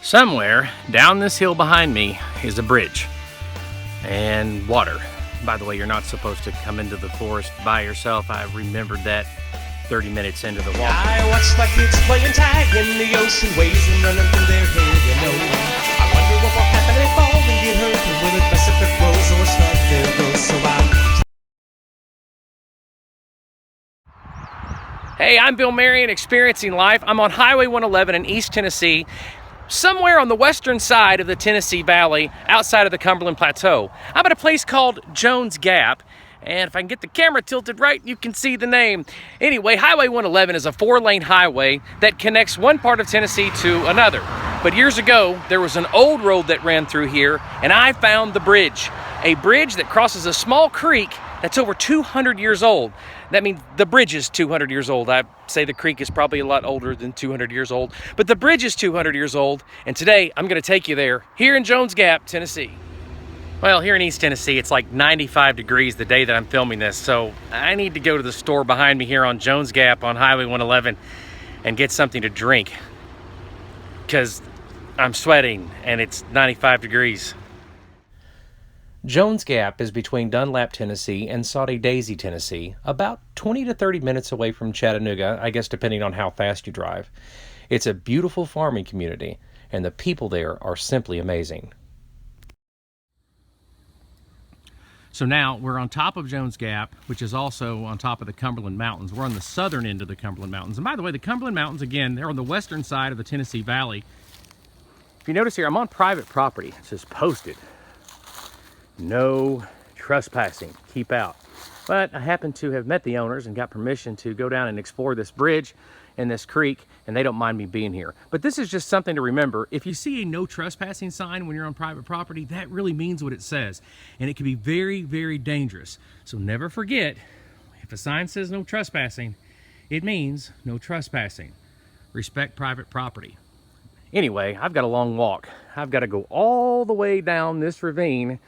Somewhere down this hill behind me is a bridge and water. By the way, you're not supposed to come into the forest by yourself. I remembered that 30 minutes into the walk. I watch my kids playing tag in the ocean waves and running through their hair, I wonder what will happen if they fall and get hurt. Will it mess up their clothes or start their growth? So Hey, I'm Bill Marion, Experiencing Life. I'm on Highway 111 in East Tennessee, somewhere on the western side of the Tennessee Valley, outside of the Cumberland Plateau. I'm at a place called Jones Gap, and if I can get the camera tilted right, you can see the name. Anyway, Highway 111 is a 4-lane highway that connects one part of Tennessee to another. But years ago, there was an old road that ran through here, and I found the bridge. A bridge that crosses a small creek that's over 200 years old. That means the bridge is 200 years old. I say the creek is probably a lot older than 200 years old, but the bridge is 200 years old, and today I'm gonna take you there, here in Jones Gap, Tennessee. Well, here in East Tennessee, it's like 95 degrees the day that I'm filming this, so I need to go to the store behind me here on Jones Gap on Highway 111 and get something to drink, because I'm sweating and it's 95 degrees. Jones Gap is between Dunlap, Tennessee and Soddy Daisy, Tennessee, about 20 to 30 minutes away from Chattanooga, I guess depending on how fast you drive. It's a beautiful farming community, and the people there are simply amazing. So now we're on top of Jones Gap, which is also on top of the Cumberland Mountains. We're on the southern end of the Cumberland Mountains. And by the way, the Cumberland Mountains, again, they're on the western side of the Tennessee Valley. If you notice here, I'm on private property. It says posted. No trespassing, keep out. But I happen to have met the owners and got permission to go down and explore this bridge and this creek, and they don't mind me being here. But this is just something to remember. If you see a no trespassing sign when you're on private property, that really means what it says. And it can be very, very dangerous. So never forget, if a sign says no trespassing, it means no trespassing. Respect private property. Anyway, I've got a long walk. I've got to go all the way down this ravine,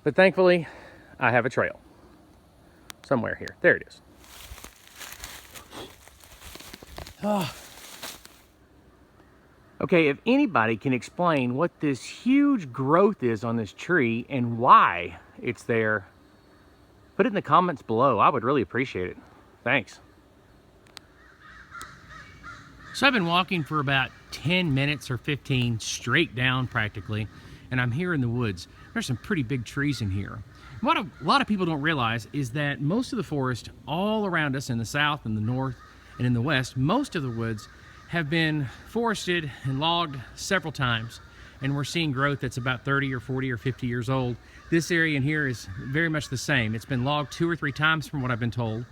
but thankfully, I have a trail somewhere here. There it is. Oh. Okay, if anybody can explain what this huge growth is on this tree and why it's there, put it in the comments below. I would really appreciate it. Thanks. So I've been walking for about 10 minutes or 15 straight down practically, and I'm here in the woods. There's some pretty big trees in here. What a lot of people don't realize is that most of the forest all around us in the south and the north and in the west, most of the woods have been forested and logged several times, and we're seeing growth that's about 30 or 40 or 50 years old. This area in here is very much the same. It's been logged 2 or 3 times from what I've been told,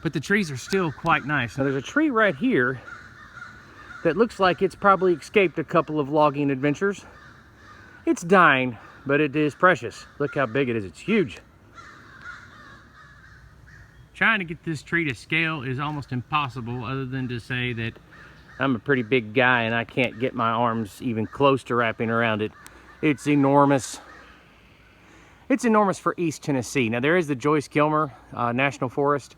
but the trees are still quite nice. Now there's a tree right here that looks like it's probably escaped a couple of logging adventures. It's dying, but it is precious. Look how big it is, it's huge. Trying to get this tree to scale is almost impossible, other than to say that I'm a pretty big guy and I can't get my arms even close to wrapping around it. It's enormous. It's enormous for East Tennessee. Now there is the Joyce Gilmer National Forest.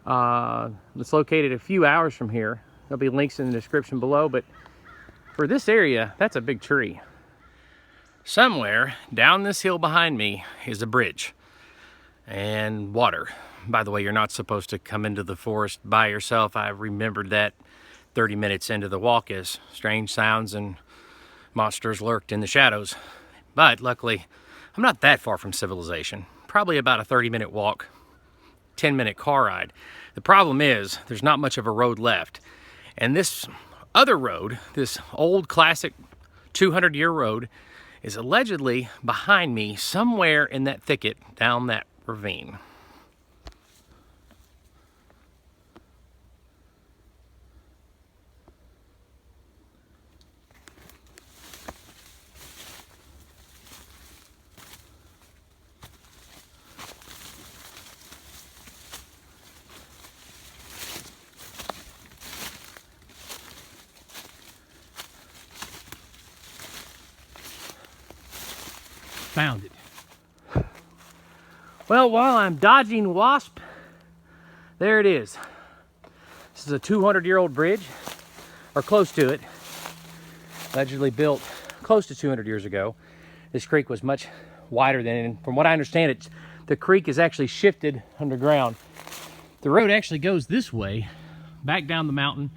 It's located a few hours from here. There'll be links in the description below, but for this area, that's a big tree. Somewhere down this hill behind me is a bridge and water. By the way, you're not supposed to come into the forest by yourself. I remembered that 30 minutes into the walk as strange sounds and monsters lurked in the shadows. But luckily, I'm not that far from civilization. Probably about a 30-minute walk, 10-minute car ride. The problem is there's not much of a road left. And this other road, this old classic 200-year road, is allegedly behind me somewhere in that thicket down that ravine. Found it. Well, while I'm dodging wasp, there it is. This is a 200-year-old bridge, or close to it. Allegedly built close to 200 years ago, this creek was much wider than, and from what I understand, the creek is actually shifted underground. The road actually goes this way, back down the mountain,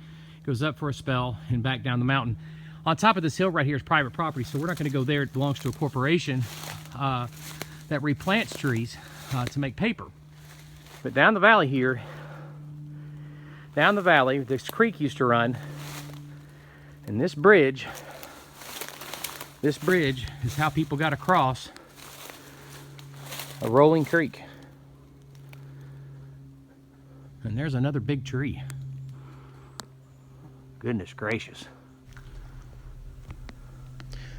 goes up for a spell, and back down the mountain. On top of this hill right here is private property, so we're not going to go there. It belongs to a corporation that replants trees to make paper. But down the valley here, down the valley, this creek used to run, and this bridge is how people got across a rolling creek. And there's another big tree. Goodness gracious.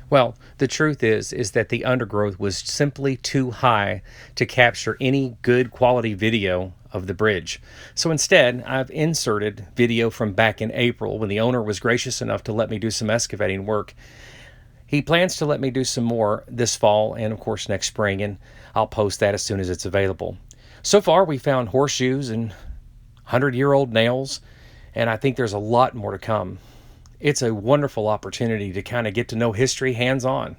Well, the truth is that the undergrowth was simply too high to capture any good quality video of the bridge. So instead, I've inserted video from back in April when the owner was gracious enough to let me do some excavating work. He plans to let me do some more this fall and of course next spring, and I'll post that as soon as it's available. So far, we found horseshoes and 100-year-old nails, and I think there's a lot more to come. It's a wonderful opportunity to kind of get to know history hands-on.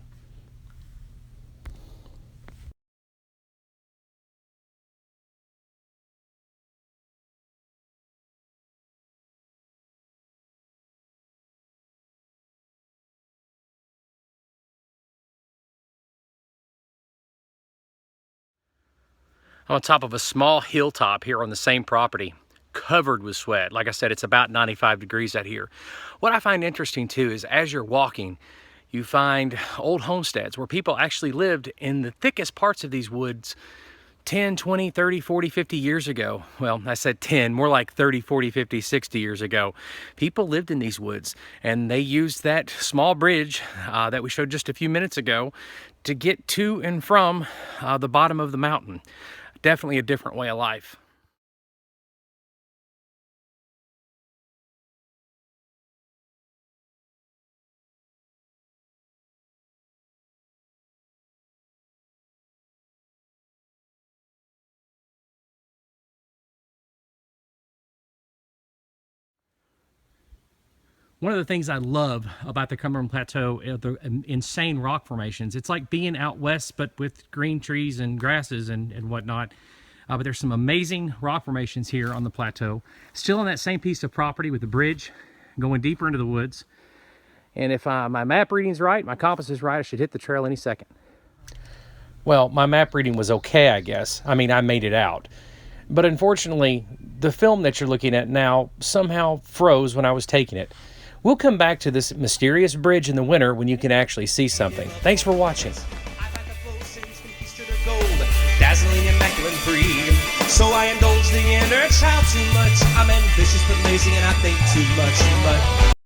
On top of a small hilltop here on the same property, covered with sweat. Like I said, it's about 95 degrees out here. What I find interesting too is as you're walking, you find old homesteads where people actually lived in the thickest parts of these woods 10, 20, 30, 40, 50 years ago. Well, I said 10, more like 30, 40, 50, 60 years ago. People lived in these woods, and they used that small bridge that we showed just a few minutes ago to get to and from the bottom of the mountain. Definitely a different way of life. One of the things I love about the Cumberland Plateau are the insane rock formations. It's like being out west, but with green trees and grasses and whatnot. But there's some amazing rock formations here on the plateau. Still on that same piece of property with the bridge, going deeper into the woods. And if my map reading's right, my compass is right, I should hit the trail any second. Well, my map reading was okay, I guess. I mean, I made it out. But unfortunately, the film that you're looking at now somehow froze when I was taking it. We'll come back to this mysterious bridge in the winter when you can actually see something. Thanks for watching. Dazzling, immaculate, and free. So I indulge the inner child too much. I'm ambitious but lazy and I think too much. But